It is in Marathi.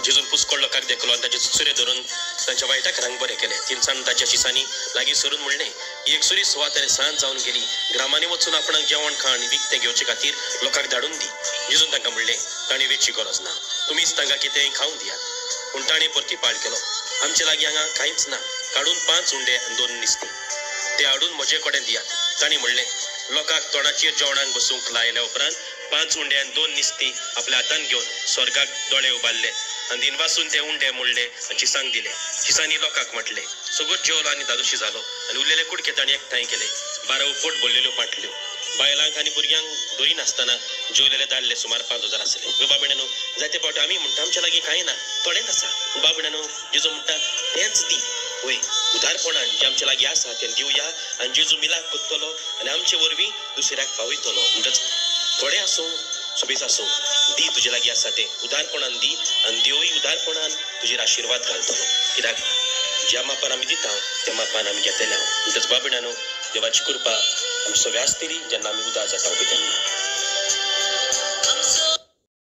जिजून पुस्कोळ लोकांक देखलो आनी ताचे सुरे धरून तांच्या वायटाक रंग बरें केले. तिनसाण ताच्या शिसांनी लागीं सरून म्हणलें ही एक सुरी सुवात आनी सांज जावन गेली. ग्रामांनी वचून आपणाक जेवण खाण विकतें घेवचे खातीर लोकांक धाडून दी. जिजून तांकां म्हणलें तांणी वेची गरज ना, तुमीच तांकां कितेंय खावंक दियात. पूण तांणी परती पाळ केलो. आमचे लागीं हांगा कांयच ना, काडून 5 उंडे आनी 2 निस्तीं ते हाडून म्हजे कडेन दियात. तांणी म्हणलें लोकांक तोंडाचेर जेवणाक बसूंक लायल्या उपरांत 5 उंडे आनी 2 निस्तीं आपल्या हातान घेवन स्वर्गाक दोळे उबारले आनी दिनवासून ते उंडे मोडले आनी चिसांक दिले. चिसांनी लोकांक म्हटलें सगळो जेवलो आनी दादोशी जालो आनी उरलेले कुडके तांणी एकठांय केले. 12 पोट भरलेल्यो पाटल्यो. बायलांक आनी भुरग्यांक दोरी नासतना जेवलेले दादले सुमार 5000 आसले. बाबण्यानो जायते फावट आमी म्हणटा आमच्या लागीं कांय ना, थोडेंच आसा. बाबण्यानो जेजू म्हणटा तेंच दी. वय उदारपणान जे आमच्या लागीं आसा तें दिवया आनी जेजू मिलाक कोत्तलो आनी आमचे वरवीं दुसऱ्याक पावयतलो. म्हणटच थोडें आसूं सुबेज आसूं दी, तुजे लागीं आसा तें उदारपणान दी आनी देवूय उदारपणान तुजेर आशिर्वाद घालतलो. कित्याक ज्या मापान आमी दिता त्या मापान आमी घेतले. म्हणटच बाबण्यानो देवाची कृपा आमी सगळ्या आसतली जेन्ना आमी उदार जाता तेन्ना.